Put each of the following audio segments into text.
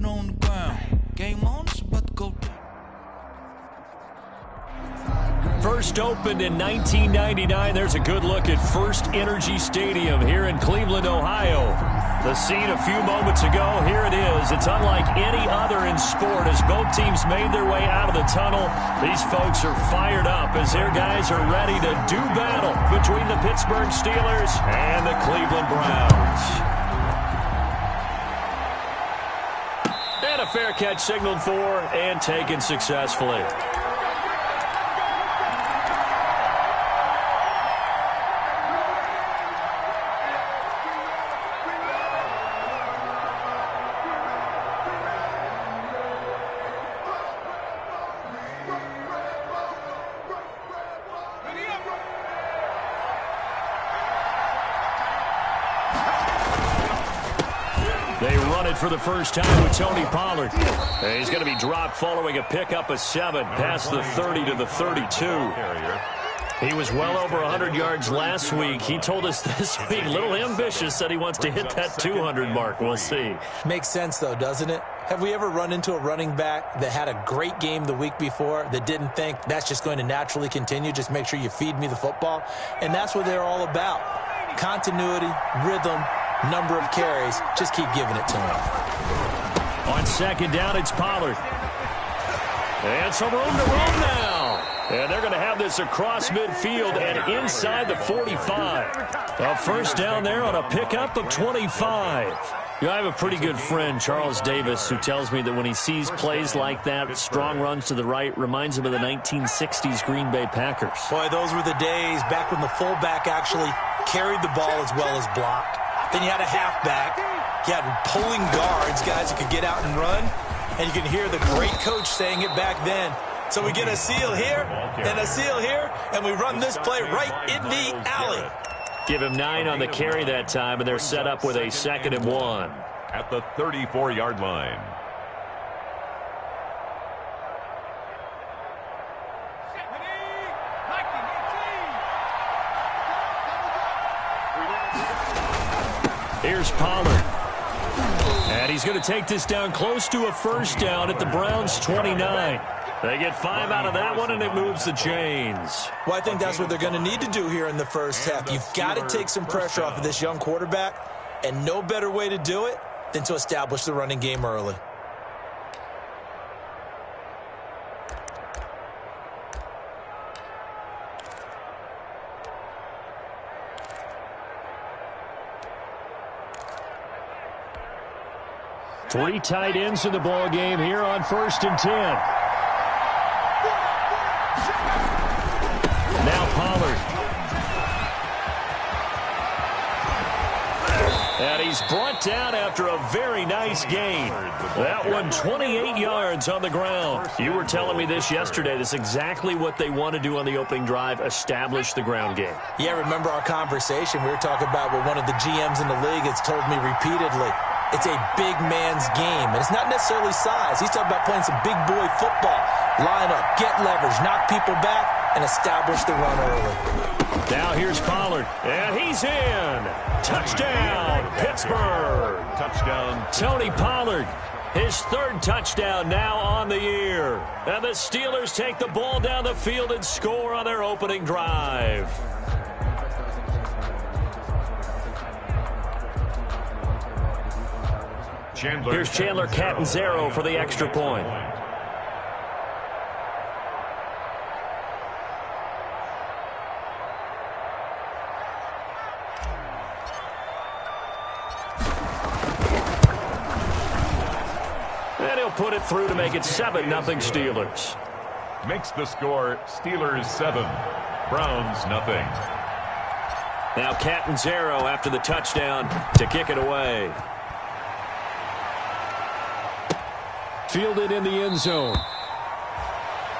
on the ground. Game on, it's about to go down. First opened in 1999. There's a good look at First Energy Stadium here in Cleveland, Ohio. The scene a few moments ago, here it is. It's unlike any other in sport as both teams made their way out of the tunnel. These folks are fired up as their guys are ready to do battle between the Pittsburgh Steelers and the Cleveland Browns. And a fair catch signaled for and taken successfully. They run it for the first time with Tony Pollard. And he's going to be dropped following a pickup of 7 past the 30 to the 32. He was well over 100 yards last week. He told us this week, a little ambitious, said he wants to hit that 200 mark. We'll see. Makes sense, though, doesn't it? Have we ever run into a running back that had a great game the week before that didn't think that's just going to naturally continue? Just make sure you feed me the football. And that's what they're all about. Continuity, rhythm, number of carries. Just keep giving it to him. On second down, it's Pollard. And some room to roam now. And they're going to have this across midfield and inside the 45. A first down there on a pickup of 25. You know, I have a pretty good friend, Charles Davis, who tells me that when he sees plays like that, strong runs to the right, reminds him of the 1960s Green Bay Packers. Boy, those were the days back when the fullback actually carried the ball as well as blocked. Then you had a halfback. You had pulling guards, guys who could get out and run. And you can hear the great coach saying it back then. So we get a seal here and a seal here, and we run this play right in the alley. Give him 9 on the carry that time, and they're set up with a 2nd and 1. At the 34-yard line. Here's Pollard. And he's going to take this down close to a first down at the Browns' 29. They get 5 out of that one, and it moves the chains. Well, I think that's what they're going to need to do here in the first half. You've got to take some pressure off of this young quarterback, and no better way to do it than to establish the running game early. Three tight ends in the ball game here on 1st and 10. Now Pollard. And he's brought down after a very nice gain. That one 28 yards on the ground. You were telling me this yesterday. This is exactly what they want to do on the opening drive, establish the ground game. Yeah, remember our conversation. We were talking about what one of the GMs in the league has told me repeatedly. It's a big man's game, and it's not necessarily size. He's talking about playing some big boy football. Line up, get leverage, knock people back, and establish the run early. Now here's Pollard, and he's in. Touchdown, Pittsburgh. Touchdown. Tony Pollard, his 3rd touchdown now on the year. And the Steelers take the ball down the field and score on their opening drive. Here's Chandler Catanzaro for the extra point. And he'll put it through to make it 7-0 Steelers. Makes the score Steelers 7, Browns nothing. Now Catanzaro after the touchdown to kick it away. Fielded in the end zone.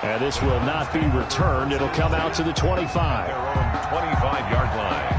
And this will not be returned. It'll come out to the 25. Their own 25-yard line.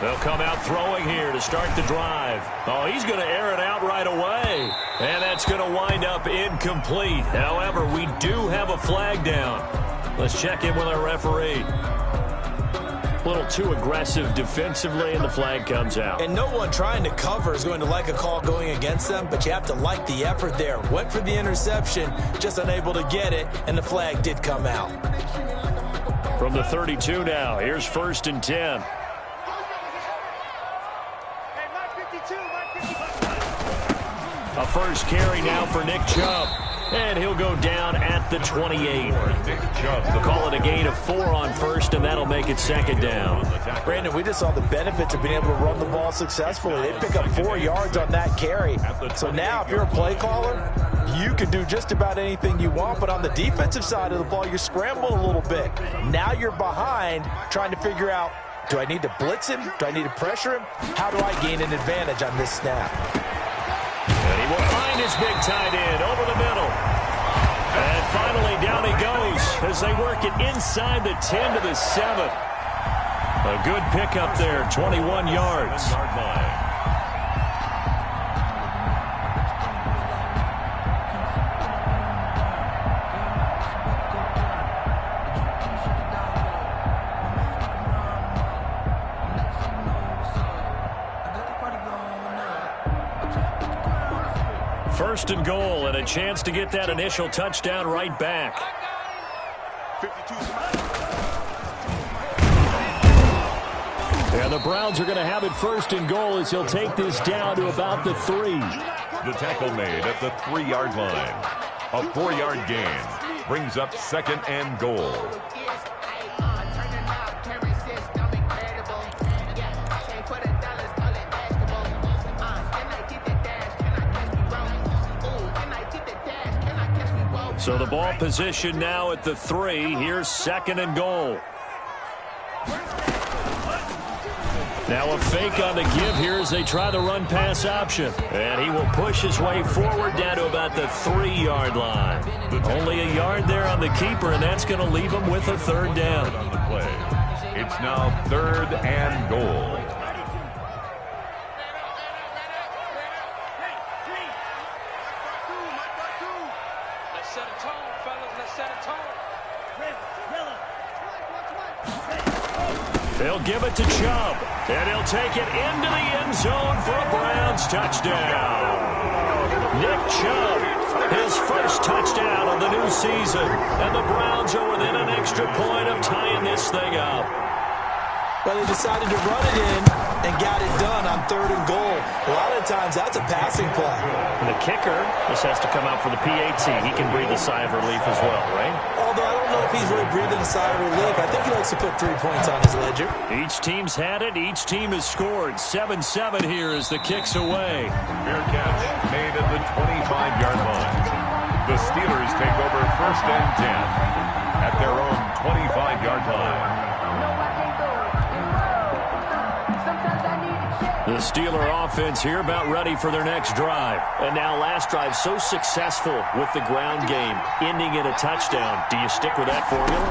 They'll come out throwing here to start the drive. Oh, he's going to air it out right away. And that's going to wind up incomplete. However, we do have a flag down. Let's check in with our referee. A little too aggressive defensively, and the flag comes out. And no one trying to cover is going to like a call going against them, but you have to like the effort there. Went for the interception, just unable to get it, and the flag did come out. From the 32 now, here's 1st and 10. A first carry now for Nick Chubb. And he'll go down at the 28. They'll call it a gain of 4 on first, and that'll make it 2nd down. Brandon, we just saw the benefits of being able to run the ball successfully. They pick up 4 yards on that carry. So now if you're a play caller, you can do just about anything you want. But on the defensive side of the ball, you scramble a little bit. Now you're behind trying to figure out, do I need to blitz him? Do I need to pressure him? How do I gain an advantage on this snap? And he will find his big tight end over the middle. And finally, down he goes as they work it inside the 10 to the 7. A good pickup there, 21 yards. First and goal, and a chance to get that initial touchdown right back. And the Browns are going to have it 1st and goal as he'll take this down to about the 3. The tackle made at the 3-yard line. A 4-yard gain brings up 2nd and goal. So the ball position now at the 3. Here's 2nd and goal. Now a fake on the give here as they try the run-pass option. And he will push his way forward down to about the 3-yard line. Only a yard there on the keeper, and that's going to leave him with a 3rd down. It's now 3rd and goal. They'll give it to Chubb, and he'll take it into the end zone for a Browns touchdown. Nick Chubb, his first touchdown of the new season, and the Browns are within an extra point of tying this thing up. Well, they decided to run it in and got it done on 3rd and goal. A lot of times, that's a passing play. And the kicker just has to come out for the PAT. He can breathe a sigh of relief as well, right? Although I don't know if he's really breathing a sigh of relief. I think he likes to put 3 points on his ledger. Each team's had it. Each team has scored. 7-7 here as the kick's away. Fair catch made at the 25-yard line. The Steelers take over 1st and 10 at their own 25-yard line. The Steeler offense here about ready for their next drive. And now last drive so successful with the ground game, ending in a touchdown. Do you stick with that formula?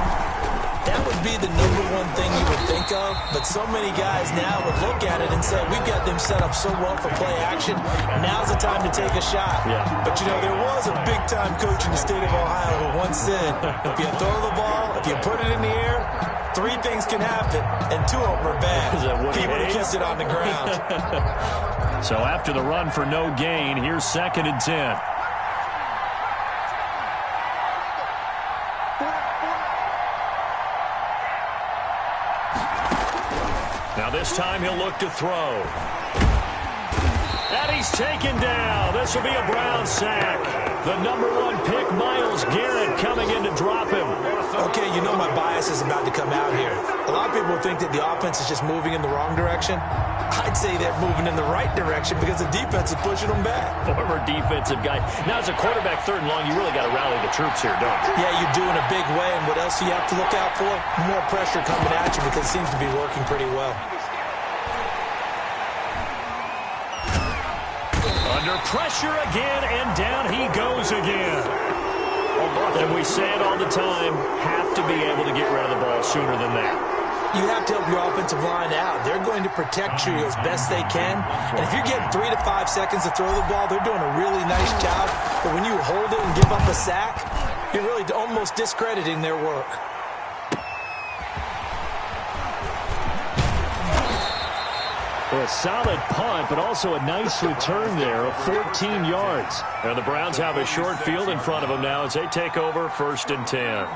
That would be the #1 thing you would think of, but so many guys now would look at it and say, we've got them set up so well for play action. Now's the time to take a shot. Yeah. But, you know, there was a big-time coach in the state of Ohio who once said, if you throw the ball, if you put it in the air, 3 things can happen, and 2 of them are bad. He would have kept it on the ground. So after the run for no gain, here's 2nd and 10. Now this time he'll look to throw. And he's taken down. This will be a Brown sack. The #1 pick, Myles Garrett, coming in to drop him. Okay, you know my bias is about to come out here. A lot of people think that the offense is just moving in the wrong direction. I'd say they're moving in the right direction because the defense is pushing them back. Former defensive guy. Now as a quarterback 3rd and long, you really got to rally the troops here, don't you? Yeah, you do in a big way. And what else do you have to look out for? More pressure coming at you because it seems to be working pretty well. Under pressure again, and down he goes again. And we say it all the time, have to be able to get rid of the ball sooner than that. you have to help your offensive line out. They're going to protect you as best they can. And if you're getting 3 to 5 seconds to throw the ball, they're doing a really nice job. But when you hold it and give up a sack, you're really almost discrediting their work. Well, a solid punt, but also a nice return there of 14 yards. And the Browns have a short field in front of them now as they take over 1st and 10.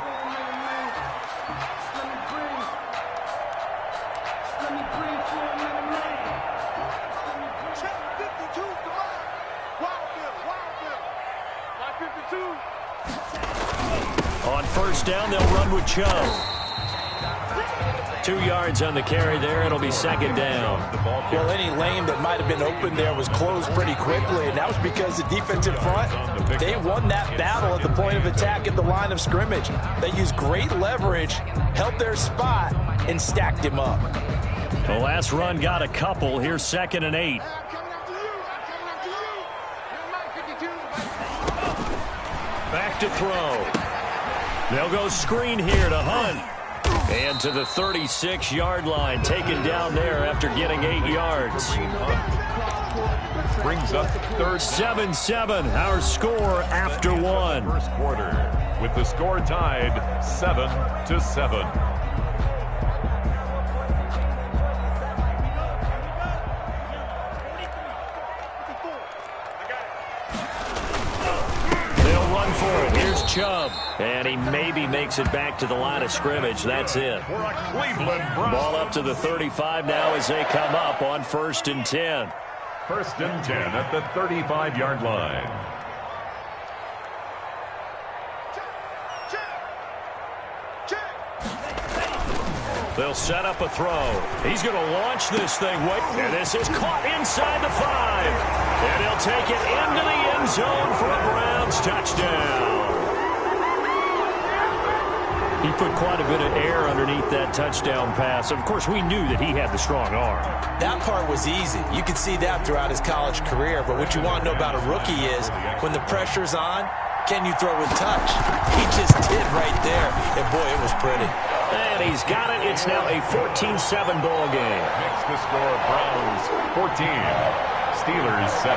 On 1st down, they'll run with Chubb. 2 yards on the carry there. It'll be 2nd down. Well, any lane that might have been open there was closed pretty quickly, and that was because the defensive front, they won that battle at the point of attack at the line of scrimmage. They used great leverage, held their spot, and stacked him up. The last run got a couple. Here's 2nd and 8. Back to throw. They'll go screen here to Hunt. And to the 36-yard line, taken down there after getting 8 yards. Brings up 3rd. 7-7, our score after one. First quarter, with the score tied 7-7. Chubb, and he maybe makes it back to the line of scrimmage. That's it. Ball up to the 35 now as they come up on 1st and 10. 1st and 10 at the 35-yard line. They'll set up a throw. He's going to launch this thing. And this is caught inside the 5. And he'll take it into the end zone for a Browns touchdown. He put quite a bit of air underneath that touchdown pass. Of course, we knew that he had the strong arm. That part was easy. You could see that throughout his college career. But what you want to know about a rookie is when the pressure's on, can you throw with touch? He just did right there. And, boy, it was pretty. And he's got it. It's now a 14-7 ball game. Makes the score Browns 14, Steelers 7.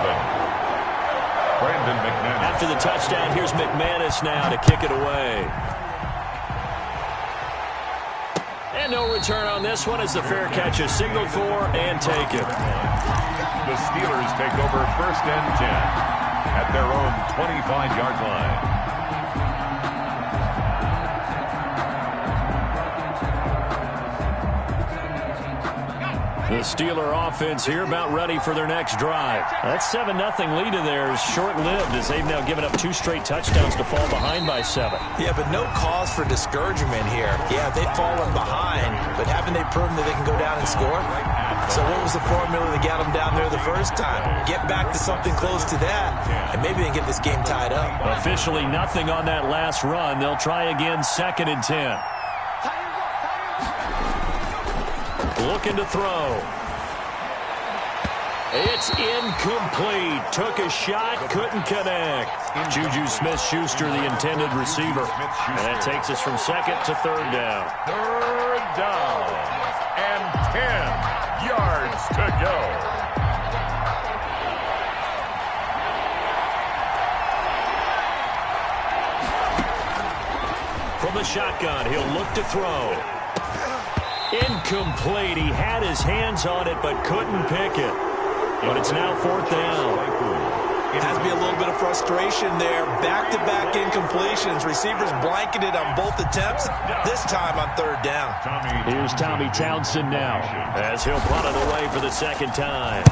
Brandon McManus. After the touchdown, here's McManus now to kick it away. And no return on this one as the fair catch is signaled for and taken. The Steelers take over 1st and 10 at their own 25-yard line. The Steeler offense here about ready for their next drive. That 7-0 lead in there is short-lived as they've now given up 2 straight touchdowns to fall behind by 7. Yeah, but no cause for discouragement here. Yeah, they've fallen behind, but haven't they proven that they can go down and score? So what was the formula that got them down there the first time? Get back to something close to that, and maybe they can get this game tied up. Officially nothing on that last run. They'll try again 2nd and 10. Looking to throw. It's incomplete. Took a shot, couldn't connect. Juju Smith-Schuster, the intended receiver. And that takes us from 2nd to 3rd down. 3rd down and 10 yards to go. From the shotgun, he'll look to throw. Incomplete. He had his hands on it but couldn't pick it. But it's now 4th down. It has to be a little bit of frustration there. Back-to-back incompletions. Receivers blanketed on both attempts, this time on 3rd down. Here's Tommy Townsend now as he'll punt it away for the 2nd time.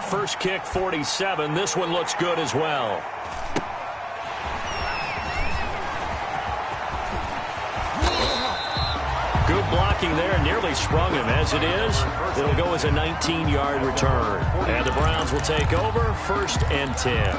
First kick, 47. This one looks good as well. Good blocking there, nearly sprung him. As it is, it'll go as a 19-yard return. And the Browns will take over 1st and 10.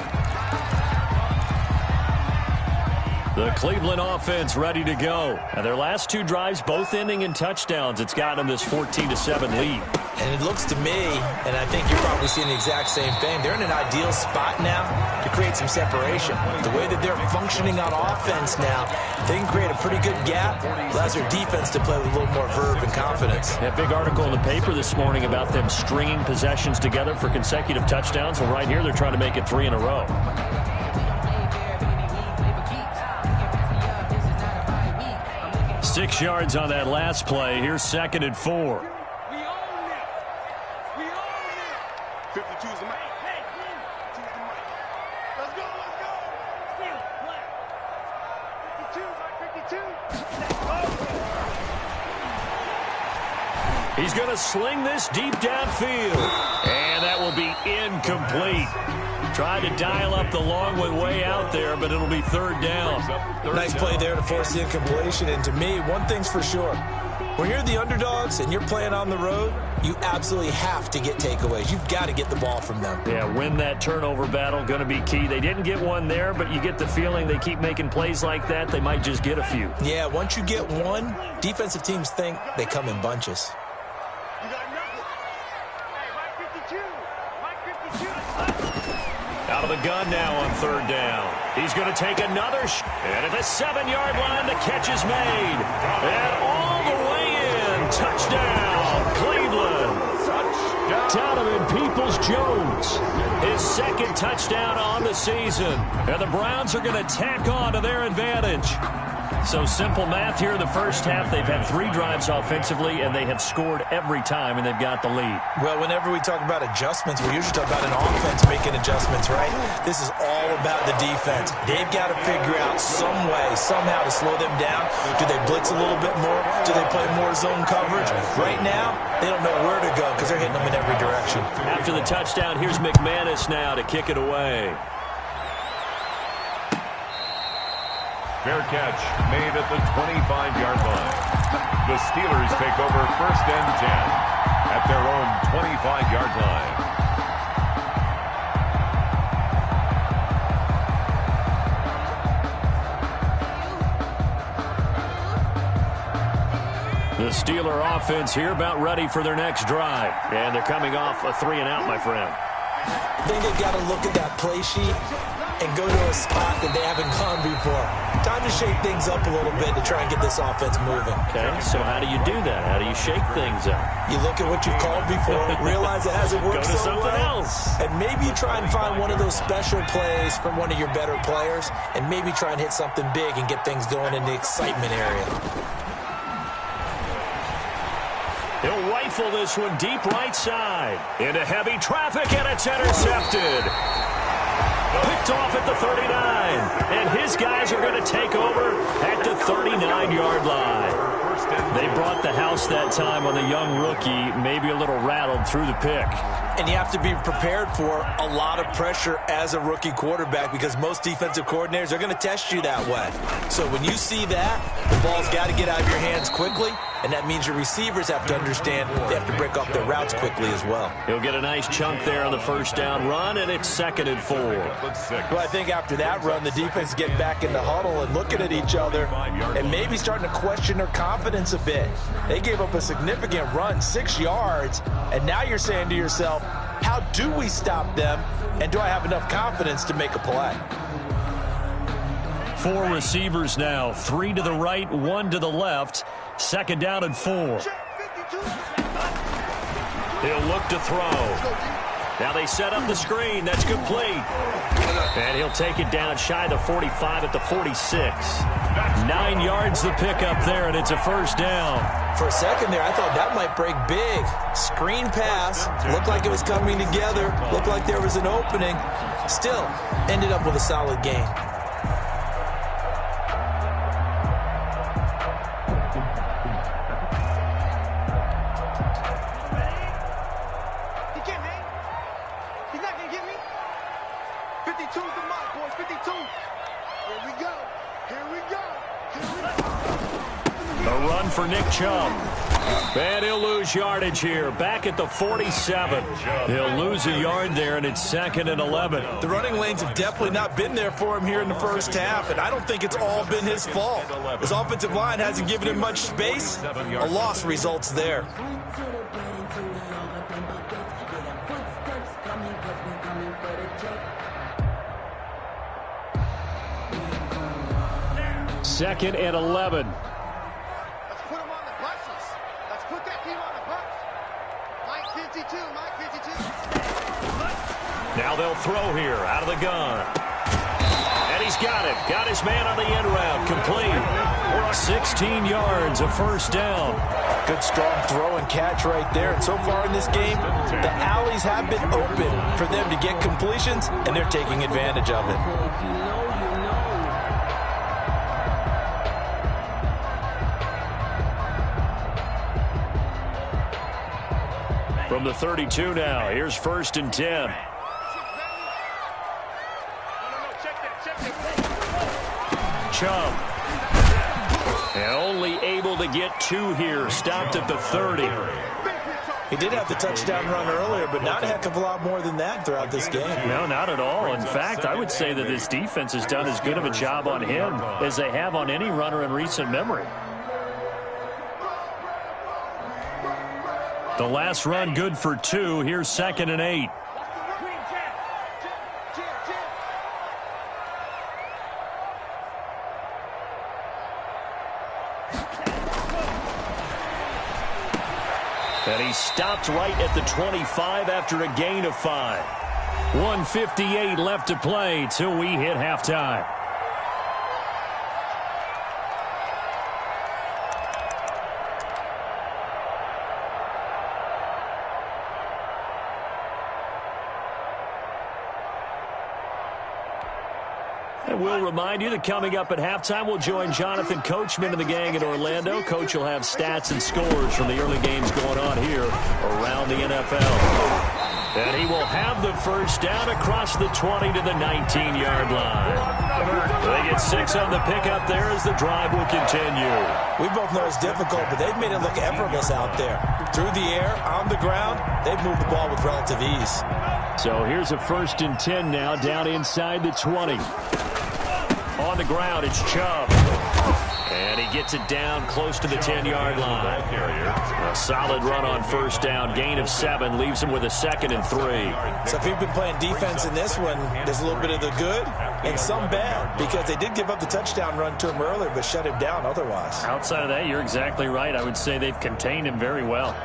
The Cleveland offense ready to go. And their last two drives, both ending in touchdowns. It's got them this 14-7 lead. And it looks to me, and I think you're probably seeing the exact same thing, they're in an ideal spot now to create some separation. The way that they're functioning on offense now, they can create a pretty good gap. Allows their defense to play with a little more verve and confidence. That big article in the paper this morning about them stringing possessions together for consecutive touchdowns. Well, right here, they're trying to make it 3 in a row. 6 yards on that last play. Here's 2nd and 4. We own it. We own it. 52 is the mic. Hey, 52 is the mic. Let's go, let's go. Steal, play. 52, 52. He's going to sling this deep downfield. And that will be incomplete. Tried to dial up the long way out there, but it'll be 3rd down. Nice play there to force the incompletion. And to me, one thing's for sure. When you're the underdogs and you're playing on the road, you absolutely have to get takeaways. You've got to get the ball from them. Yeah, win that turnover battle, going to be key. They didn't get one there, but you get the feeling they keep making plays like that, they might just get a few. Yeah, once you get one, defensive teams think they come in bunches. You got nothing. Hey, Mike 52. Mike 52. Out of the gun now on 3rd down. He's going to take another and at the 7-yard line, the catch is made. And all the way in. Touchdown, Cleveland. Donovan Peoples-Jones. His 2nd touchdown on the season. And the Browns are going to tack on to their advantage. So simple math here in the first half. They've had 3 drives offensively, and they have scored every time, and they've got the lead. Well, whenever we talk about adjustments, we usually talk about an offense making adjustments, right? This is all about the defense. They've got to figure out some way, somehow to slow them down. Do they blitz a little bit more? Do they play more zone coverage? Right now, they don't know where to go because they're hitting them in every direction. After the touchdown, here's McManus now to kick it away. Fair catch made at the 25-yard line. The Steelers take over 1st and 10 at their own 25-yard line. The Steeler offense here about ready for their next drive. And they're coming off a 3-and-out, my friend. I think they've got to look at that play sheet and go to a spot that they haven't gone before. Time to shake things up a little bit to try and get this offense moving. Okay, so how do you do that? How do you shake things up? You look at what you've called before, realize it hasn't worked Go to so something well, else. and maybe you try and find one of those special plays from one of your better players, and maybe try and hit something big and get things going in the excitement area. He'll rifle this one deep right side. Into heavy traffic, and it's intercepted. Picked off at the 39. And his guys are going to take over at the 39-yard line. They brought the house that time on the young rookie, maybe a little rattled through the pick. And you have to be prepared for a lot of pressure as a rookie quarterback because most defensive coordinators are going to test you that way. So when you see that, the ball's got to get out of your hands quickly, and that means your receivers have to understand they have to break off their routes quickly as well. He'll get a nice chunk there on the 1st down run, and it's 2nd and 4. Well, I think after that run, the defense is getting back in the huddle and looking at each other and maybe starting to question their confidence a bit. They gave up a significant run, 6 yards, and now you're saying to yourself, how do we stop them, and do I have enough confidence to make a play? 4 receivers now, 3 to the right, 1 to the left. 2nd down and 4. He'll look to throw. Now they set up the screen. That's complete. And he'll take it down shy of the 45 at the 46. 9 yards the pickup there, and it's a 1st down. For a second there, I thought that might break big. Screen pass. Looked like it was coming together. Looked like there was an opening. Still, ended up with a solid game. He can't hang. He's not going to get me. 52's the mark, boys. 52. Here we go. Here we go. Here we go. A run for Nick Chubb. And he'll lose yardage here. Back at the 47. He'll lose a yard there, and it's 2nd and 11. The running lanes have definitely not been there for him here in the first half, and I don't think it's all been his fault. His offensive line hasn't given him much space. A loss results there. Second and 11. Let's put him on the buses. Let's put that team on the bus. Mike 52, Mike 52. Now they'll throw here out of the gun. And he's got it. Got his man on the end route. Complete. 16 yards, a first down. Good strong throw and catch right there. And so far in this game, the alleys have been open for them to get completions, and they're taking advantage of it. From the 32 now, here's 1st and 10. Chubb. And only able to get 2 here. Stopped at the 30. He did have the touchdown run earlier, but not a heck of a lot more than that throughout this game. No, not at all. In fact, I would say that this defense has done as good of a job on him as they have on any runner in recent memory. The last run good for 2. Here's 2nd and 8. And he stopped right at the 25 after a gain of 5. 1:58 left to play till we hit halftime. And we'll remind you that coming up at halftime, we'll join Jonathan Coachman and the gang in Orlando. Coach will have stats and scores from the early games going on here around the NFL. And he will have the first down across the 20 to the 19-yard line. They get 6 on the pickup there as the drive will continue. We both know it's difficult, but they've made it look effortless out there. Through the air, on the ground, they've moved the ball with relative ease. So here's a 1st and 10 now down inside the 20. On the ground, it's Chubb. And he gets it down close to the 10-yard line. A solid run on first down. Gain of 7 leaves him with a 2nd and 3. So if you've been playing defense in this one, there's a little bit of the good and some bad, because they did give up the touchdown run to him earlier but shut him down otherwise. Outside of that, you're exactly right. I would say they've contained him very well.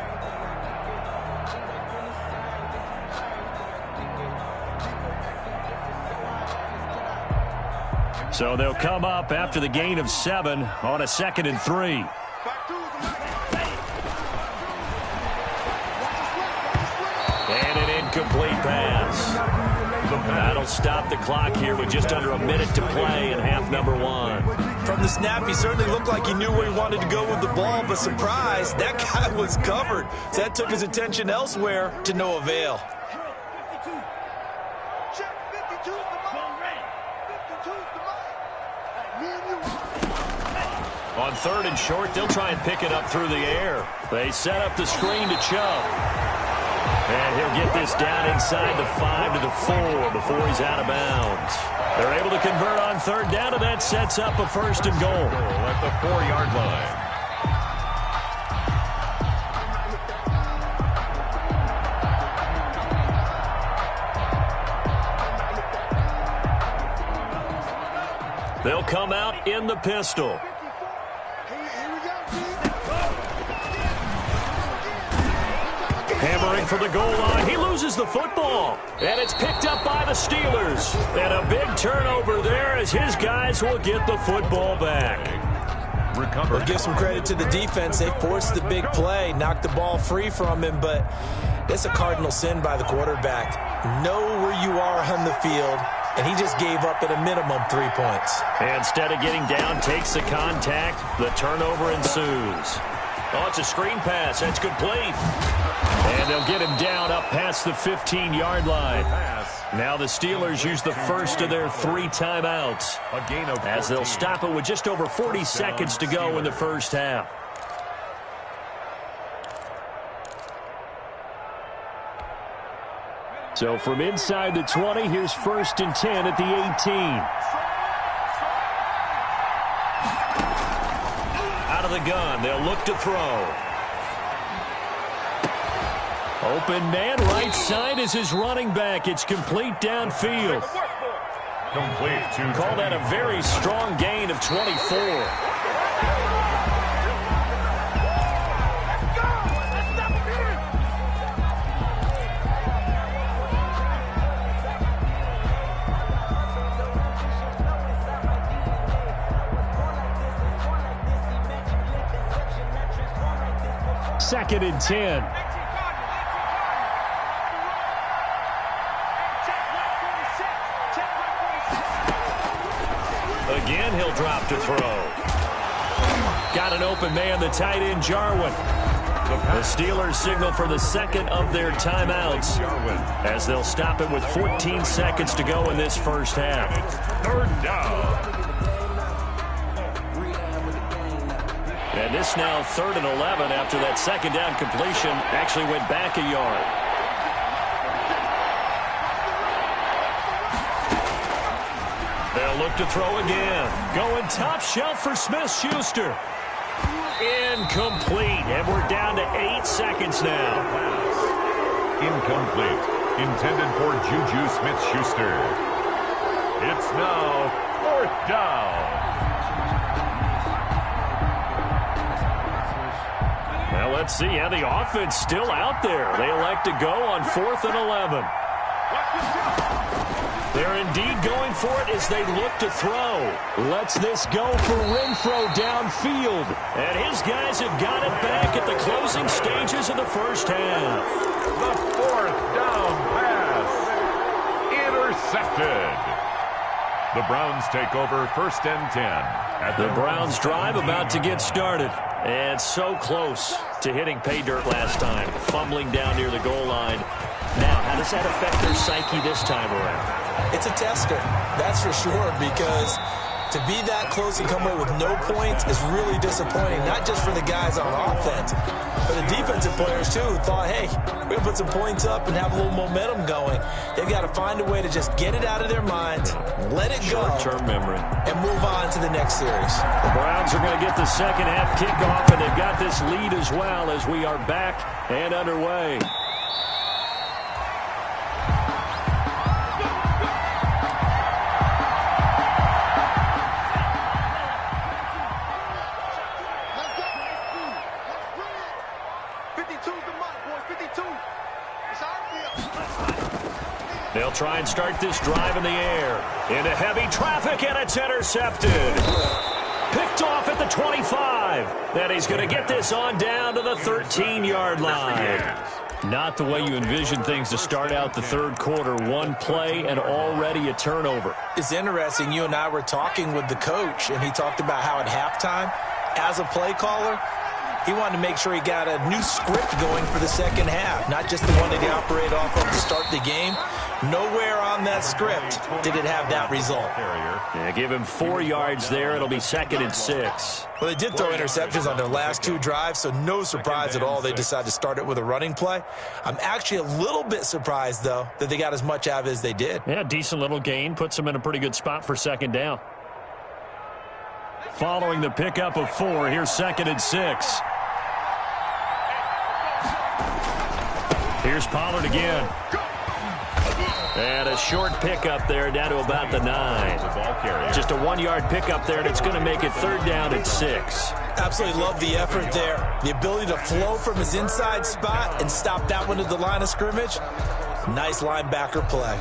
So they'll come up after the gain of 7 on a 2nd and 3. And an incomplete pass. That'll stop the clock here with just under a minute to play in half number 1. From the snap, he certainly looked like he knew where he wanted to go with the ball, but surprise, that guy was covered. So that took his attention elsewhere to no avail. On 3rd and short, they'll try and pick it up through the air. They set up the screen to Chubb. And he'll get this down inside the 5 to the 4 before he's out of bounds. They're able to convert on 3rd down, and that sets up a 1st and goal. At the 4-yard line. They'll come out in the pistol. Hammering for the goal line. He loses the football. And it's picked up by the Steelers. And a big turnover there as his guys will get the football back. We'll give some credit to the defense. They forced the big play, knocked the ball free from him, but it's a cardinal sin by the quarterback. Know where you are on the field, and he just gave up at a minimum 3 points. And instead of getting down, takes the contact. The turnover ensues. Oh, it's a screen pass. That's complete. And they'll get him down up past the 15-yard line. Pass Now the Steelers use the first of their 3 timeouts, A gain of 14. as they'll stop it with just over 40 seconds to go in the first half. So from inside the 20, here's 1st and 10 at the 18. Out of the gun, they'll look to throw. Open man, right side is his running back. It's complete downfield. Complete to Call that a very strong gain of 24. Second and 10. Again, he'll drop to throw. Got an open man, the tight end, Jarwin. The Steelers signal for the second of their timeouts as they'll stop it with 14 seconds to go in this first half. 3rd down. And this now 3rd and 11 after that second down completion actually went back a yard. They'll look to throw again. Going top shelf for Smith-Schuster. Incomplete. And we're down to 8 seconds now. Incomplete. Intended for Juju Smith-Schuster. It's now 4th down. Well, let's see. Yeah, the offense still out there. They elect to go on 4th and 11. They're indeed going for it as they look to throw. Lets this go for Renfrow downfield. And his guys have got it back at the closing stages of the first half. The 4th down pass. Intercepted. The Browns take over 1st and 10. The Browns drive about to get started. And so close to hitting pay dirt last time. Fumbling down near the goal line. Now, how does that affect their psyche this time around? It's a tester, that's for sure, because to be that close and come away with no points is really disappointing, not just for the guys on offense, but the defensive players, too, who thought, hey, we're going to put some points up and have a little momentum going. They've got to find a way to just get it out of their minds, let it go, short-term memory, and move on to the next series. The Browns are going to get the second half kickoff, and they've got this lead as well as we are back and underway. They'll try and start this drive in the air. Into heavy traffic, and it's intercepted. Picked off at the 25. Then he's going to get this on down to the 13-yard line. Not the way you envision things to start out the third quarter. One play and already a turnover. It's interesting. You and I were talking with the coach, and he talked about how at halftime, as a play caller, he wanted to make sure he got a new script going for the second half, not just the one that he operated off of to start the game. Nowhere on that script did it have that result. Yeah, give him 4 yards there. It'll be 2nd and 6. Well, they did throw interceptions on their last 2 drives, so no surprise at all they decided to start it with a running play. I'm actually a little bit surprised, though, that they got as much out of it as they did. Yeah, decent little gain. Puts them in a pretty good spot for second down. Following the pickup of 4, here's 2nd and 6. Here's Pollard again. And a short pickup there down to about the 9. Just a 1-yard pickup there, and it's going to make it 3rd down and 6. Absolutely love the effort there. The ability to flow from his inside spot and stop that one at the line of scrimmage. Nice linebacker play.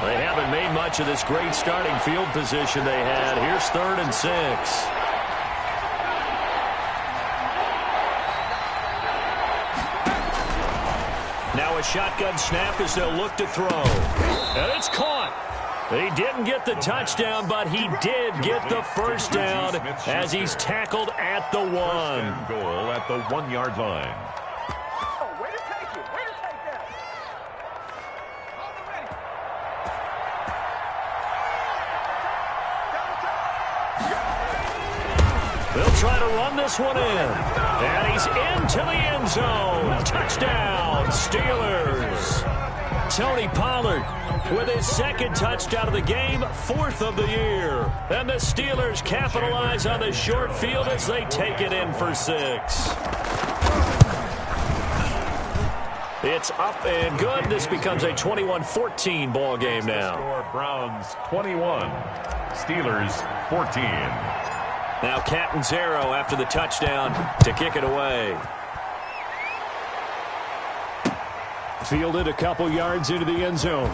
They haven't made much of this great starting field position they had. Here's 3rd and 6. Now a shotgun snap as they'll look to throw. And it's caught. He didn't get the touchdown, but he did get the first down as he's tackled at the 1. Goal at the 1-yard line. try to run this one in. And he's into the end zone. Touchdown, Steelers. Tony Pollard with his second touchdown of the game, 4th of the year. And the Steelers capitalize on the short field as they take it in for 6. It's up and good. This becomes a 21-14 ball game now. Score Browns 21, Steelers 14. Now Catanzaro after the touchdown to kick it away. Fielded a couple yards into the end zone.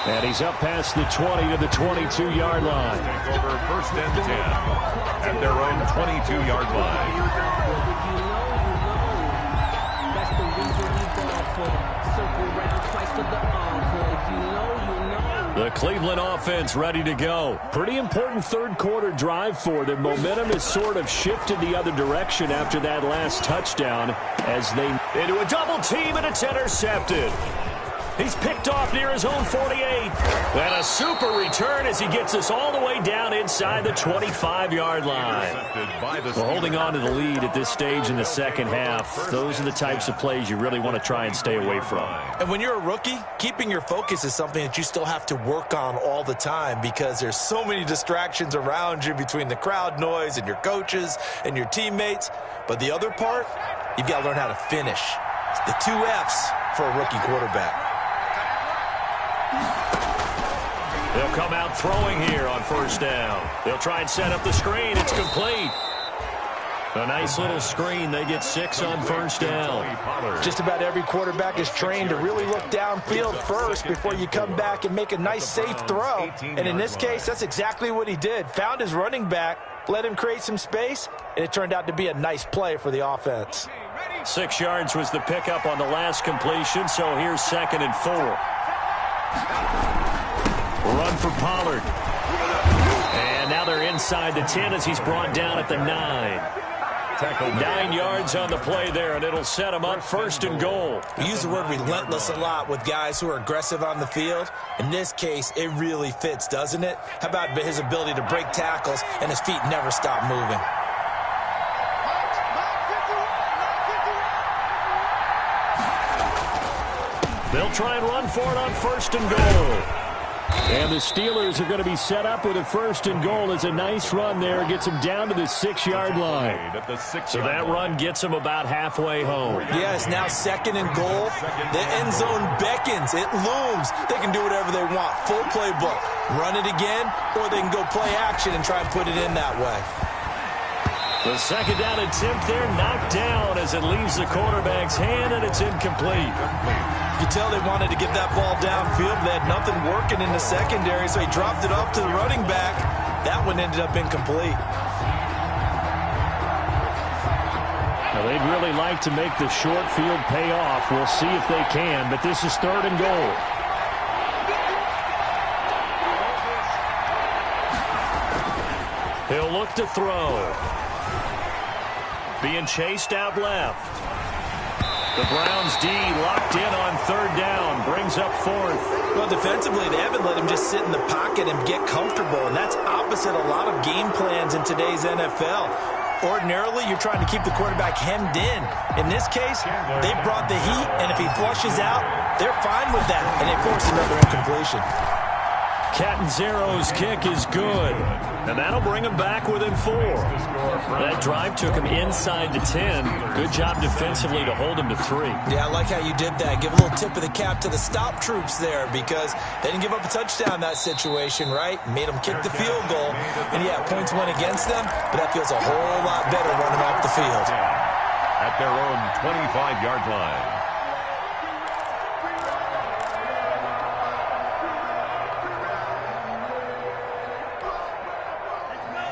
And he's up past the 20 to the 22-yard line. Take over 1st and 10 at their own 22-yard line. The Cleveland offense ready to go. Pretty important third-quarter drive for them. Momentum has sort of shifted the other direction after that last touchdown as they into a double team, and it's intercepted. He's picked off near his own 48. And a super return as he gets us all the way down inside the 25-yard line. We're holding on to the lead at this stage in the second half. Those are the types of plays you really want to try and stay away from. And when you're a rookie, keeping your focus is something that you still have to work on all the time because there's so many distractions around you between the crowd noise and your coaches and your teammates. But the other part, you've got to learn how to finish. It's the 2 F's for a rookie quarterback. They'll come out throwing here on 1st down. They'll try and set up the screen. It's complete. A nice little screen. They get 6 on 1st down. Just about every quarterback is trained to really look downfield first before you come back and make a nice, safe throw. And in this case, that's exactly what he did. Found his running back, let him create some space, and it turned out to be a nice play for the offense. 6 yards was the pickup on the last completion, so here's 2nd and 4. Run for Pollard. And now they're inside the 10 as he's brought down at the 9. 9 yards on the play there, and it'll set him up 1st and goal. We use the word relentless a lot with guys who are aggressive on the field. In this case, it really fits, doesn't it? How about his ability to break tackles and his feet never stop moving? They'll try and run for it on 1st and goal. And the Steelers are going to be set up with a 1st and goal. It's a nice run there. Gets them down to the 6-yard line. So that run gets them about halfway home. Yes, now 2nd and goal. The end zone beckons. It looms. They can do whatever they want. Full playbook. Run it again, or they can go play action and try and put it in that way. The 2nd down attempt there knocked down as it leaves the quarterback's hand, and it's incomplete. You can tell they wanted to get that ball downfield. They had nothing working in the secondary, so he dropped it off to the running back. That one ended up incomplete. Now, they'd really like to make the short field pay off. We'll see if they can, but this is 3rd and goal. He'll look to throw. Being chased out left. The Browns D locked in on 3rd down. Brings up 4th. Well, defensively, they haven't let him just sit in the pocket and get comfortable, and that's opposite a lot of game plans in today's NFL. Ordinarily, you're trying to keep the quarterback hemmed in. In this case, they brought the heat, and if he flushes out, they're fine with that, and they force another incompletion. Catanzaro's kick is good, and that'll bring him back within 4. That drive took him inside the 10. Good job defensively to hold him to 3. Yeah, I like how you did that. Give a little tip of the cap to the stop troops there because they didn't give up a touchdown in that situation, right? Made them kick the field goal, and yeah, points went against them, but that feels a whole lot better running off the field. At their own 25-yard line.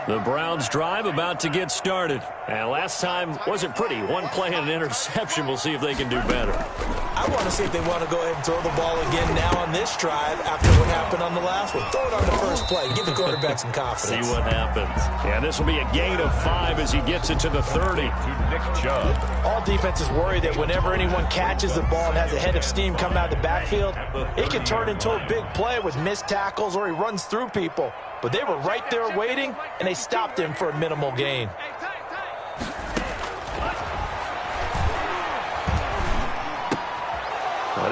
The Browns drive about to get started. And last time wasn't pretty. One play and an interception. We'll see if they can do better. I I want to see if they want to go ahead and throw the ball again now on this drive after what happened on the last one. Throw it on the first play. Give the quarterback some confidence. See what happens. Yeah, this will be a gain of 5 as he gets it to the 30. To Nick Chubb. All defenses worry that whenever anyone catches the ball and has a head of steam coming out of the backfield, it can turn into a big play with missed tackles or he runs through people. But they were right there waiting, and they stopped him for a minimal gain.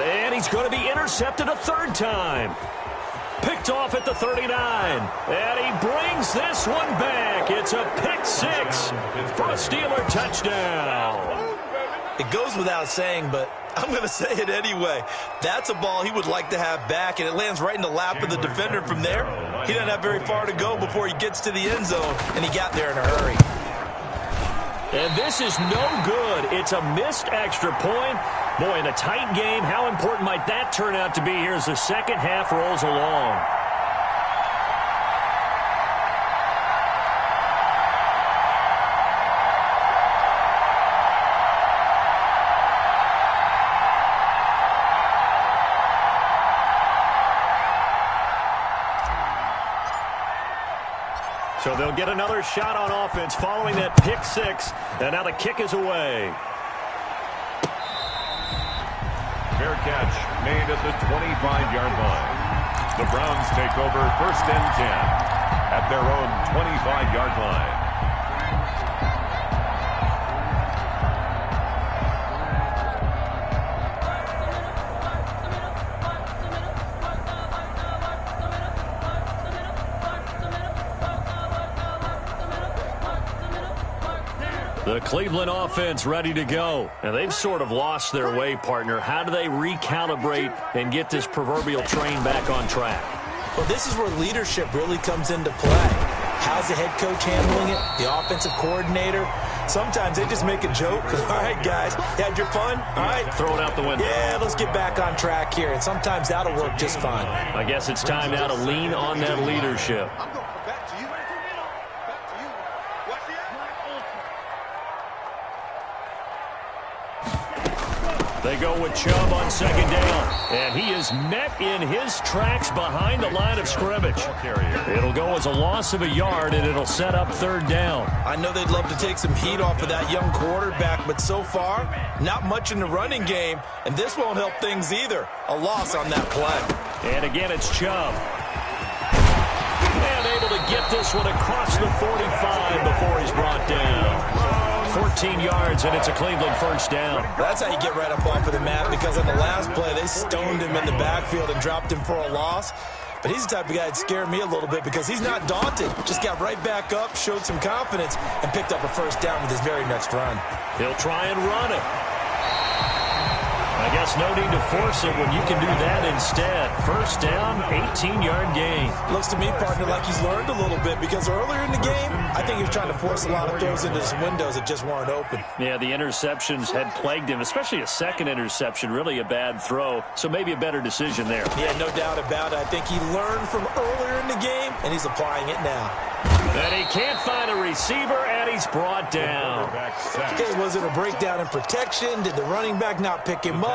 And he's going to be intercepted a third time. Picked off at the 39. And he brings this one back. It's a pick 6 for a Steeler touchdown. It goes without saying, but I'm going to say it anyway. That's a ball he would like to have back, and it lands right in the lap of the defender from there. He doesn't have very far to go before he gets to the end zone, and he got there in a hurry. And this is no good. It's a missed extra point. Boy, in a tight game, how important might that turn out to be here as the second half rolls along? So they'll get another shot on offense following that pick 6. And now the kick is away. Fair catch made at the 25-yard line. The Browns take over 1st and 10 at their own 25-yard line. The Cleveland offense ready to go. And they've sort of lost their way, partner. How do they recalibrate and get this proverbial train back on track? Well, this is where leadership really comes into play. How's the head coach handling it? The offensive coordinator? Sometimes they just make a joke. All right, guys, you had your fun? All right. Throw it out the window. Yeah, let's get back on track here. And sometimes that'll work just fine. I guess it's time now to lean on that leadership. I'm going back to you. Back to you. Watch the act. They go with Chubb on 2nd down. And he is met in his tracks behind the line of scrimmage. It'll go as a loss of a yard, and it'll set up 3rd down. I know they'd love to take some heat off of that young quarterback, but so far, not much in the running game, and this won't help things either. A loss on that play. And again, it's Chubb. And able to get this one across the 45 before he's brought down. 14 yards, and it's a Cleveland 1st down. That's how you get right up off of the mat, because on the last play, they stoned him in the backfield and dropped him for a loss. But he's the type of guy that scared me a little bit because he's not daunted. Just got right back up, showed some confidence, and picked up a 1st down with his very next run. He'll try and run it. I guess no need to force it when you can do that instead. 1st down, 18-yard gain. Looks to me, partner, like he's learned a little bit because earlier in the game, I think he was trying to force a lot of throws into some windows that just weren't open. Yeah, the interceptions had plagued him, especially a second interception, really a bad throw. So maybe a better decision there. Yeah, no doubt about it. I think he learned from earlier in the game, and he's applying it now. And he can't find a receiver, and he's brought down. Okay, was it a breakdown in protection? Did the running back not pick him up?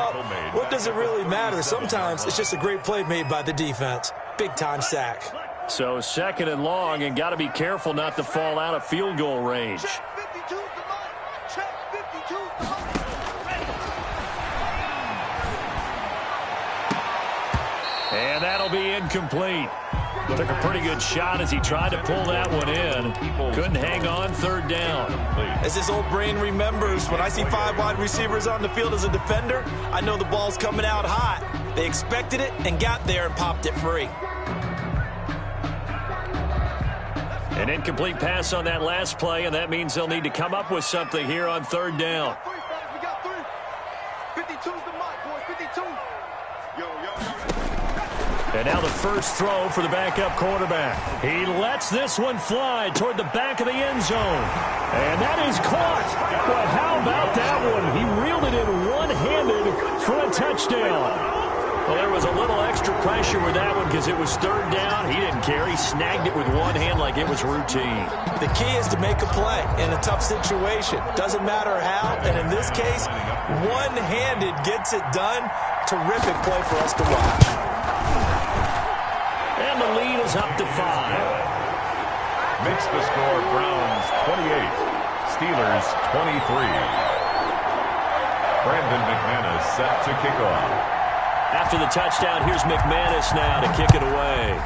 What does it really matter? Sometimes it's just a great play made by the defense. Big-time sack. So 2nd and long, and got to be careful not to fall out of field goal range. Check 52's the line. Check 52's the line. And that'll be incomplete. Took a pretty good shot as he tried to pull that one in. Couldn't hang on 3rd down. As his old brain remembers, when I see 5 wide receivers on the field as a defender, I know the ball's coming out hot. They expected it and got there and popped it free. An incomplete pass on that last play, and that means they'll need to come up with something here on 3rd down. We got 3. 52's the mic, boys. 52. Yo. And now the first throw for the backup quarterback. He lets this one fly toward the back of the end zone. And that is caught. But how about that one? He reeled it in one-handed for a touchdown. Well, there was a little extra pressure with that one because it was third down. He didn't care. He snagged it with one hand like it was routine. The key is to make a play in a tough situation. Doesn't matter how, and in this case, one-handed gets it done. Terrific play for us to watch. And the lead is up to 5. Makes the score Browns 28, Steelers 23. Brandon McManus set to kick off. After the touchdown, here's McManus now to kick it away.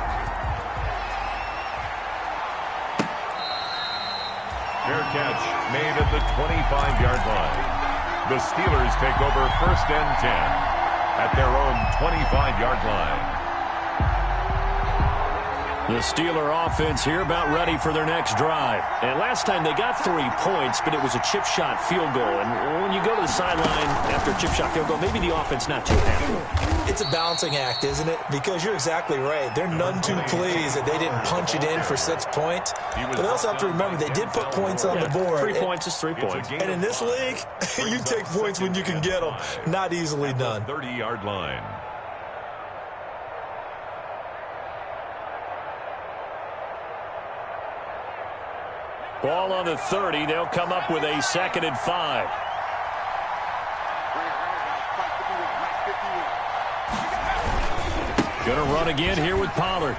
Fair catch made at the 25-yard line. The Steelers take over first and 10 at their own 25-yard line. The Steeler offense here about ready for their next drive. And last time they got 3 points, but it was a chip shot field goal. And when you go to the sideline after a chip shot field goal, maybe the offense not too happy. It's a balancing act, isn't it? Because you're exactly right. They're none too pleased that they didn't punch it in for 6 points. But they also have to remember they did put points on the board. 3 points is 3 points. And in this league, you take points when you can get them. Not easily done. 30-yard line. Ball on the 30. They'll come up with a 2nd and 5. Going to run again here with Pollard.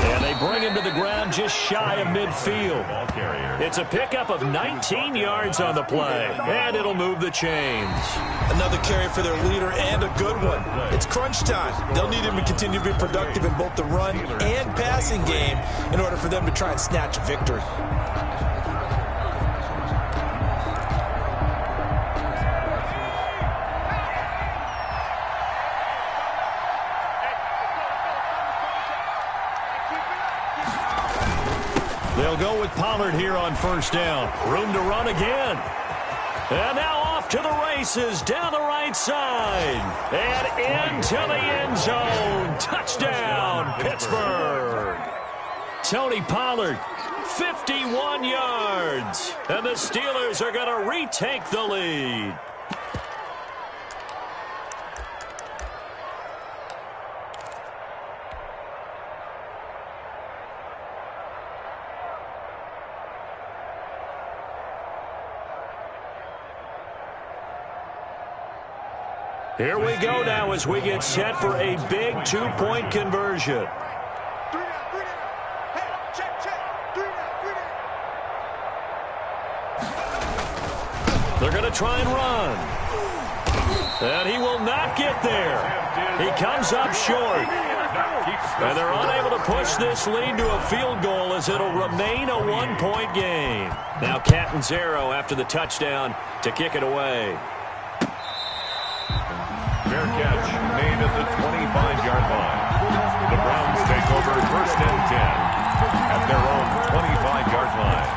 And they bring him to the ground just shy of midfield. It's a pickup of 19 yards on the play, and it'll move the chains. Another carry for their leader and a good one. It's crunch time. They'll need him to continue to be productive in both the run and passing game in order for them to try and snatch a victory. They'll go with Pollard here on first down. Room to run again. And now off to the races down the right side. And into the end zone. Touchdown, Pittsburgh. Tony Pollard, 51 yards. And the Steelers are going to retake the lead. Here we go now as we get set for a big 2-point conversion. They're going to try and run. And he will not get there. He comes up short. And they're unable to push this lead to a field goal as it'll remain a 1-point game. Now Catanzaro after the touchdown to kick it away. Fair catch made at the 25-yard line. The Browns take over first and 10 at their own 25-yard line.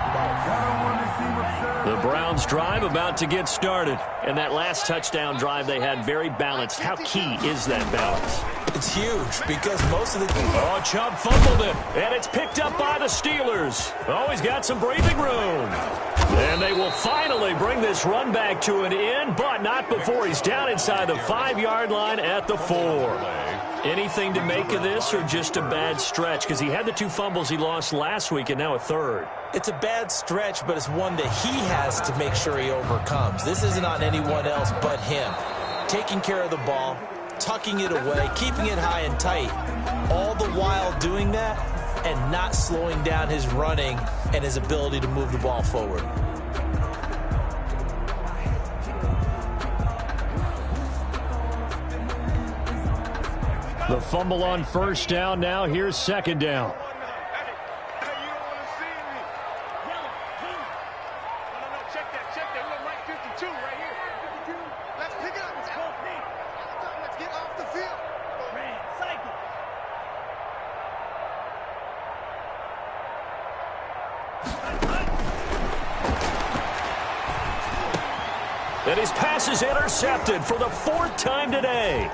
The Browns drive about to get started. And that last touchdown drive they had very balanced. How key is that balance? It's huge because most of the... Oh, Chubb fumbled it. And it's picked up by the Steelers. Oh, he's got some breathing room. And they will finally bring this run back to an end, but not before he's down inside the 5-yard line at the 4. Anything to make of this or just a bad stretch? Because he had the 2 fumbles he lost last week and now a third. It's a bad stretch, but it's one that he has to make sure he overcomes. This isn't on anyone else but him. Taking care of the ball, tucking it away, keeping it high and tight, all the while doing that and not slowing down his running and his ability to move the ball forward. The fumble on first down. Now here's second down. And his pass is intercepted for the 4th time today.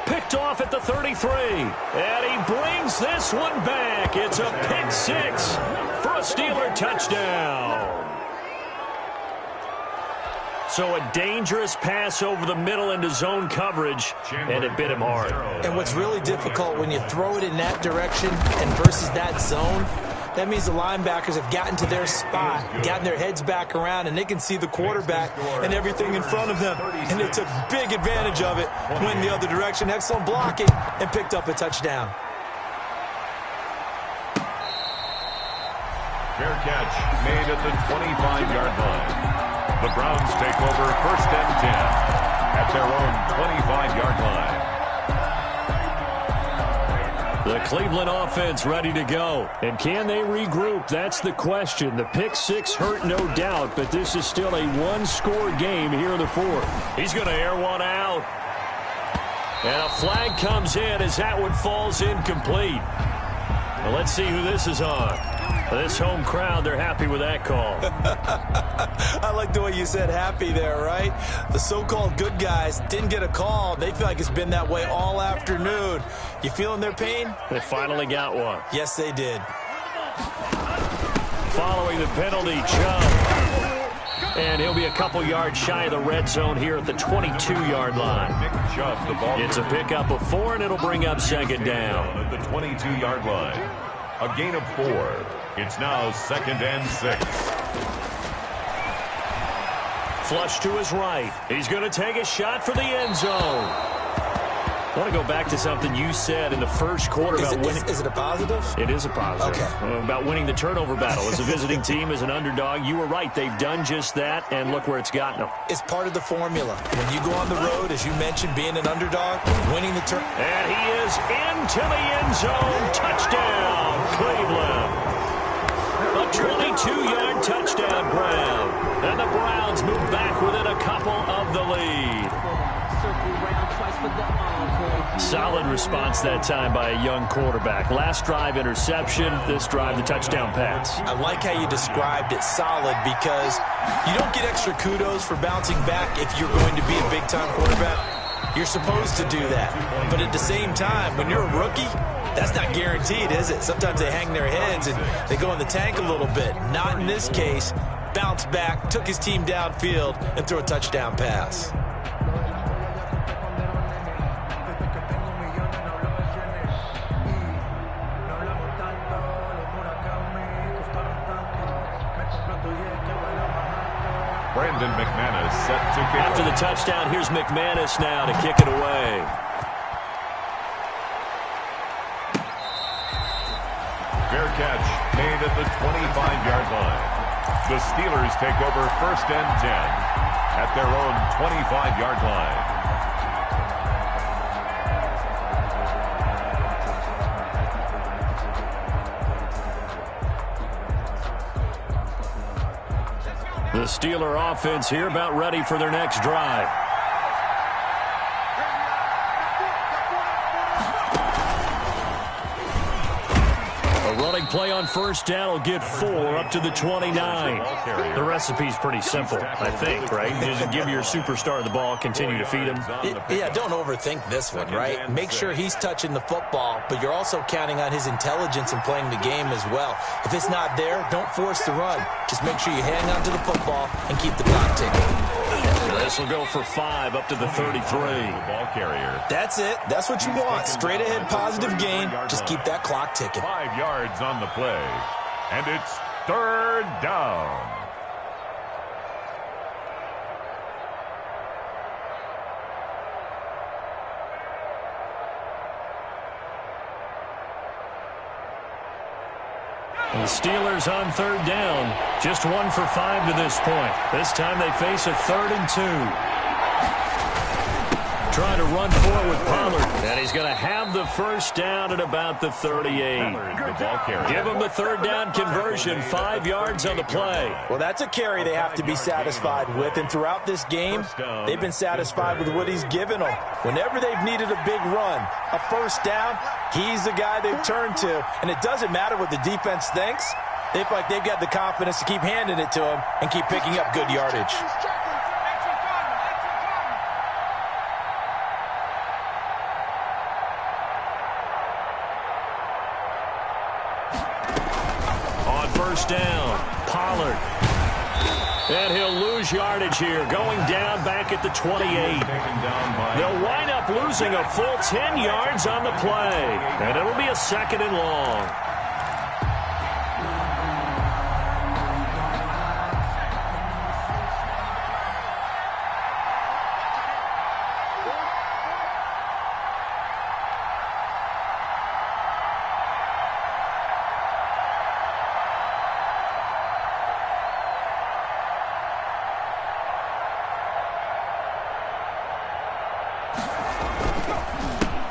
Picked off at the 33. And he brings this one back. It's a pick 6 for a Steeler touchdown. So a dangerous pass over the middle into zone coverage, and it bit him hard. And what's really difficult when you throw it in that direction and versus that zone, that means the linebackers have gotten to their spot, gotten their heads back around, and they can see the quarterback and everything in front of them. And they took big advantage of it, went the other direction, excellent blocking, and picked up a touchdown. Fair catch made at the 25-yard line. The Browns take over 1st and 10 at their own 25-yard line. The Cleveland offense ready to go. And can they regroup? That's the question. The pick six hurt, no doubt, but this is still a one-score game here in the fourth. He's going to air one out. And a flag comes in as that one falls incomplete. Well, let's see who this is on. This home crowd, they're happy with that call. I like the way you said happy there, right? The so-called good guys didn't get a call. They feel like it's been that way all afternoon. You feeling their pain? They finally got one. Yes, they did. Following the penalty, Chubb. And he'll be a couple yards shy of the red zone here at the 22-yard line. Nick Chubb, the ball. It's a pickup of 4, and it'll bring up second down. At the 22-yard line. A gain of 4. It's now 2nd and 6. Flush to his right. He's going to take a shot for the end zone. I want to go back to something you said in the first quarter about winning. Is it a positive? It is a positive. Okay. About winning the turnover battle. As a visiting team, as an underdog, you were right. They've done just that, and look where it's gotten them. It's part of the formula. When you go on the road, as you mentioned, being an underdog, winning the turn. And he is into the end zone. Touchdown, Cleveland. A 22-yard touchdown, Brown. And the Browns move back within a couple of the lead. Solid response that time by a young quarterback. Last drive, interception. This drive, the touchdown pass. I like how you described it, solid, because you don't get extra kudos for bouncing back if you're going to be a big-time quarterback. You're supposed to do that. But at the same time, when you're a rookie, that's not guaranteed, is it? Sometimes they hang their heads and they go in the tank a little bit. Not in this case. Bounced back, took his team downfield, and threw a touchdown pass. Brandon McManus set to kick. After the touchdown, here's McManus now to kick it away. Fair catch made at the 25-yard line. The Steelers take over 1st and 10 at their own 25-yard line. The Steeler offense here about ready for their next drive. Running play on first down will get 4 up to the 29. The recipe's pretty simple, I think, right? Just give your superstar the ball, continue to feed him. Yeah, don't overthink this one, right? Make sure he's touching the football, but you're also counting on his intelligence in playing the game as well. If it's not there, don't force the run. Just make sure you hang on to the football and keep the clock ticking. This will go for 5 up to the 33. Ball carrier. That's it. That's what you want. Straight ahead, positive gain. Just keep that clock ticking. 5 yards on the play. And it's 3rd down. The Steelers on 3rd down. Just 1 for 5 to this point. This time they face a 3rd and 2. Trying to run for it with Pollard. And he's going to have the first down at about the 38. Give him the 3rd down conversion. 5 yards on the play. Well, that's a carry they have to be satisfied with. And throughout this game, they've been satisfied with what he's given them. Whenever they've needed a big run, a first down, he's the guy they've turned to. And it doesn't matter what the defense thinks. They feel like they've got the confidence to keep handing it to him and keep picking up good yardage. On first down, Pollard. And he'll lose yardage here, going down back at the 28. They'll wind up losing a full 10 yards on the play. And it'll be a 2nd and long.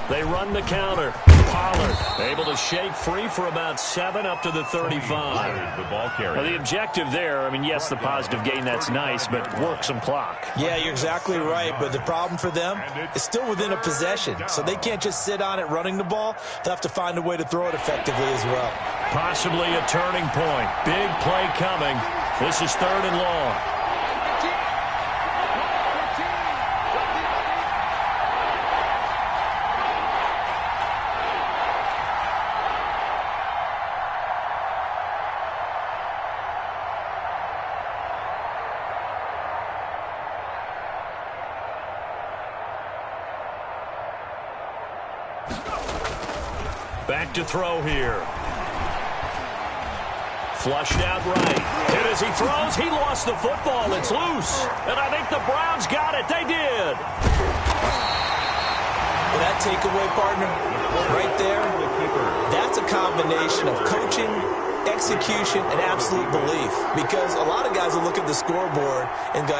They run the counter. Pollard able to shake free for about 7 up to the 35. The ball carrier. Now, the objective there, I mean, yes, the positive gain, that's nice, but work some clock. Yeah, you're exactly right, but the problem for them is still within a possession, so they can't just sit on it running the ball. They'll have to find a way to throw it effectively as well. Possibly a turning point. Big play coming. This is 3rd and long. Back to throw here. Flushed out right. And as he throws, he lost the football. It's loose. And I think the Browns got it. They did. Well, that takeaway, partner, right there, that's a combination of coaching, execution, and absolute belief. Because a lot of guys will look at the scoreboard and go,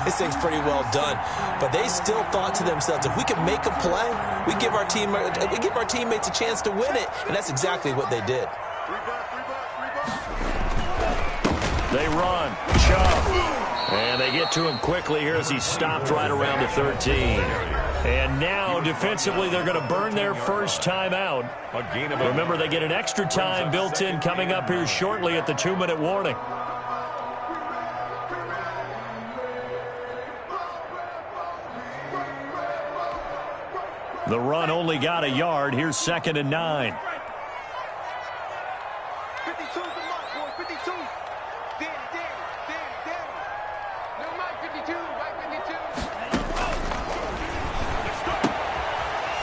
this thing's pretty well done. But they still thought to themselves, if we can make a play, we give our teammates a chance to win it. And that's exactly what they did. They run. Chubb. And they get to him quickly here as he stopped right around the 13. And now, defensively, they're going to burn their first timeout. Remember, they get an extra time built in coming up here shortly at the 2-minute warning. The run only got a yard. Here's 2nd and 9. 52's the mark, boy. 52. Danny. No, Mike 52. Mike 52.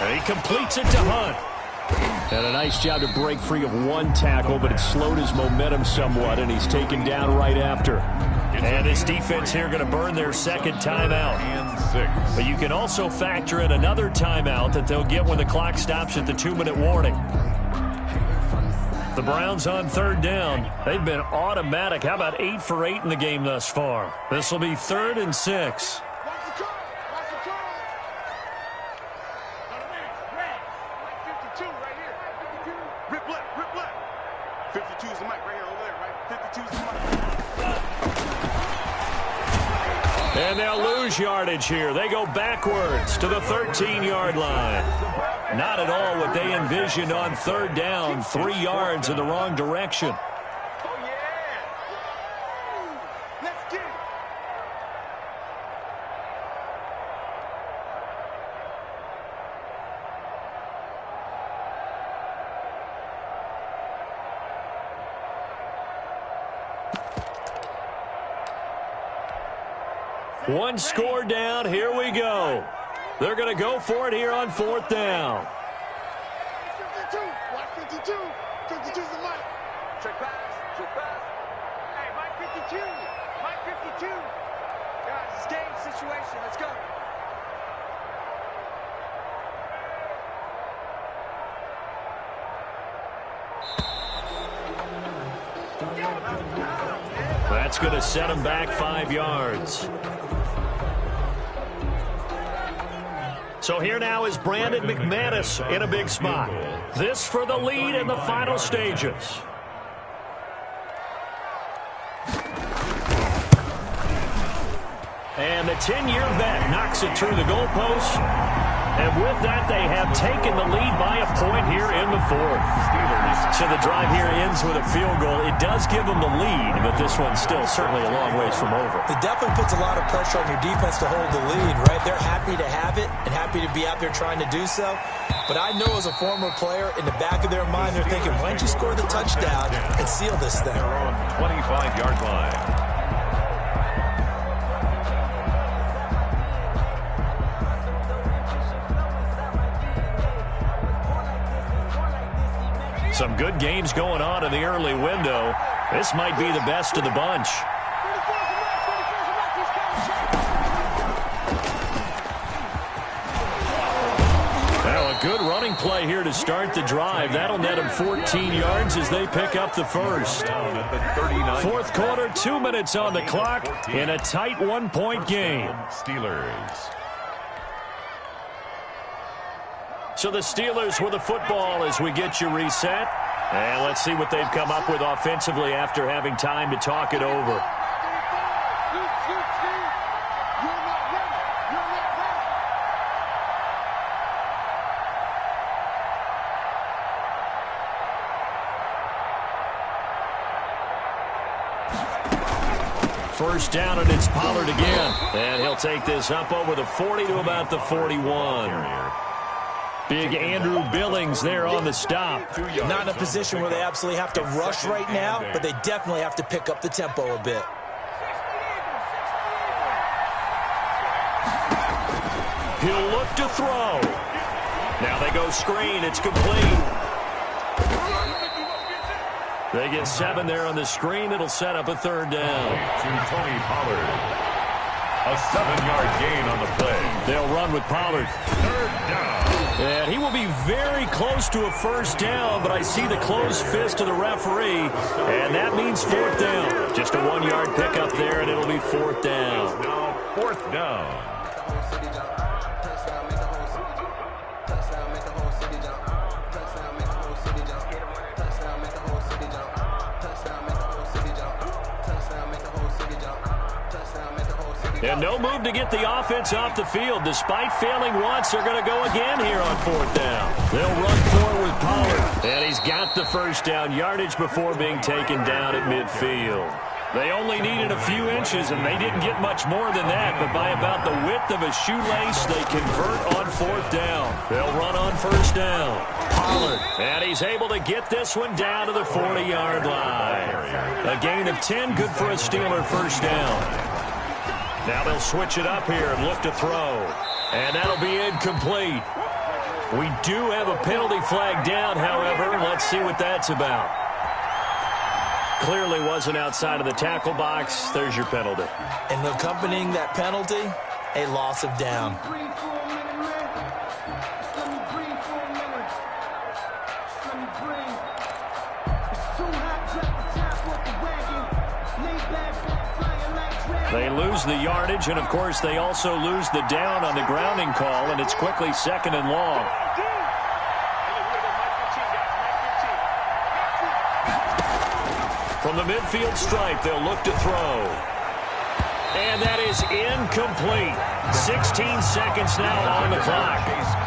And he completes it to Hunt. And a nice job to break free of one tackle, but it slowed his momentum somewhat, and he's taken down right after. And this defense here going to burn their 2nd timeout. But you can also factor in another timeout that they'll get when the clock stops at the 2-minute warning. The Browns on 3rd down. They've been automatic. How about 8 for 8 in the game thus far? This will be 3rd and 6. Rip left. 52's the mic right here, over there, right? 52's the mic. And they'll lose yardage here. They go backwards to the 13-yard line. Not at all what they envisioned on 3rd down. 3 yards in the wrong direction. Oh, yeah. Let's get it. One score down. Here we go. They're going to go for it here on 4th down. 52. Watch 52. 52's the mic. Check pass. Hey, Mike 52. Mike 52. Guys, it's game situation. Let's go. That's going to set him back 5 yards. So here now is Brandon McManus in a big spot. This for the lead in the final stages. And the 10-year vet knocks it through the goalpost. And with that, they have taken the lead by a point here in the 4th. So the drive here ends with a field goal. It does give them the lead, but this one's still certainly a long ways from over. It definitely puts a lot of pressure on your defense to hold the lead, right? They're happy to have it and happy to be out there trying to do so. But I know as a former player, in the back of their mind, they're thinking, why don't you score the touchdown and seal this thing? 25-yard line. Some good games going on in the early window. This might be the best of the bunch. Now a good running play here to start the drive. That'll net them 14 yards as they pick up the first. Fourth quarter, 2 minutes on the clock in a tight 1-point game. Steelers. So the Steelers with the football as we get you reset. And let's see what they've come up with offensively after having time to talk it over. First down, and it's Pollard again. And he'll take this up over the 40 to about the 41. Big Andrew Billings there on the stop. Not in a position where they absolutely have to rush right now, but they definitely have to pick up the tempo a bit. He'll look to throw. Now they go screen. It's complete. They get 7 there on the screen. It'll set up a third down. To Tony Pollard. A 7-yard gain on the play. They'll run with Pollard. Third down. And he will be very close to a first down, but I see the closed fist of the referee, and that means fourth down. Just a 1-yard pickup there, and it'll be fourth down. Now fourth down. And no move to get the offense off the field. Despite failing once, they're going to go again here on fourth down. They'll run forward with Pollard. And he's got the first down yardage before being taken down at midfield. They only needed a few inches, and they didn't get much more than that. But by about the width of a shoelace, they convert on fourth down. They'll run on first down. Pollard. And he's able to get this one down to the 40-yard line. A gain of 10, good for a Steeler first down. Now they'll switch it up here and look to throw. And that'll be incomplete. We do have a penalty flag down, however. Let's see what that's about. Clearly wasn't outside of the tackle box. There's your penalty. And accompanying that penalty, a loss of down. They lose the yardage, and, of course, they also lose the down on the grounding call, and it's quickly second and long. From the midfield stripe, they'll look to throw. And that is incomplete. 16 seconds now on the clock.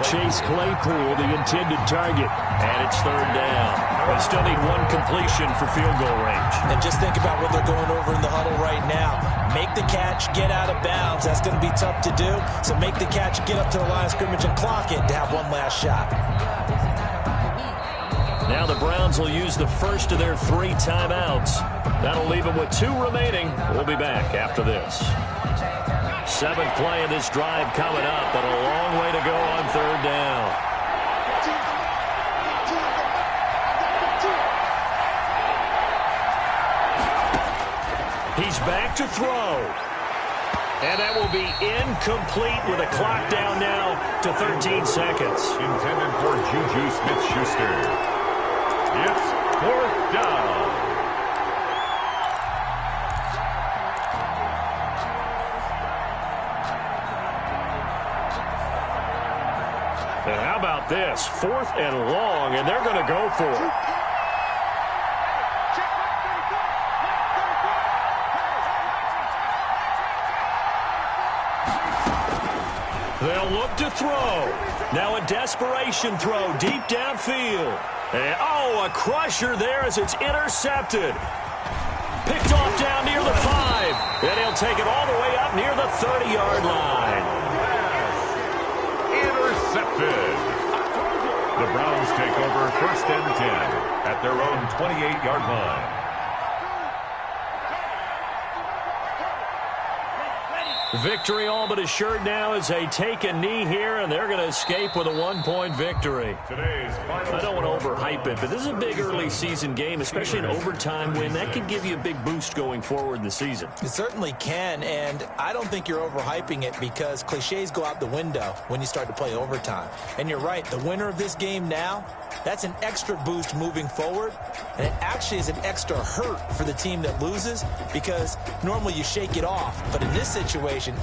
Chase Claypool, the intended target, and it's third down. They still need one completion for field goal range. And just think about what they're going over in the huddle right now. Make the catch, get out of bounds. That's going to be tough to do. So make the catch, get up to the line of scrimmage, and clock it to have one last shot. Now the Browns will use the first of their 3 timeouts. That'll leave them with 2 remaining. We'll be back after this. 7th play of this drive coming up, but a long way to go on third down. He's back to throw. And that will be incomplete with a clock down now to 13 seconds. Intended for Juju Smith-Schuster. It's fourth down. And how about this? 4th and long, and they're going to go for it. They'll look to throw. Now a desperation throw deep downfield. And, oh, a crusher there as it's intercepted. Picked off down near the 5. And he'll take it all the way up near the 30-yard line. Intercepted. The Browns take over first and 10 at their own 28-yard line. Victory all but assured now as they take a knee here, and they're going to escape with a 1-point victory. Today's final I don't want to overhype overhype it, but this is a big early season game, especially an overtime win. That could give you a big boost going forward in the season. It certainly can, and I don't think you're overhyping it because cliches go out the window when you start to play overtime. And you're right, the winner of this game now, that's an extra boost moving forward, and it actually is an extra hurt for the team that loses because normally you shake it off, but in this situation,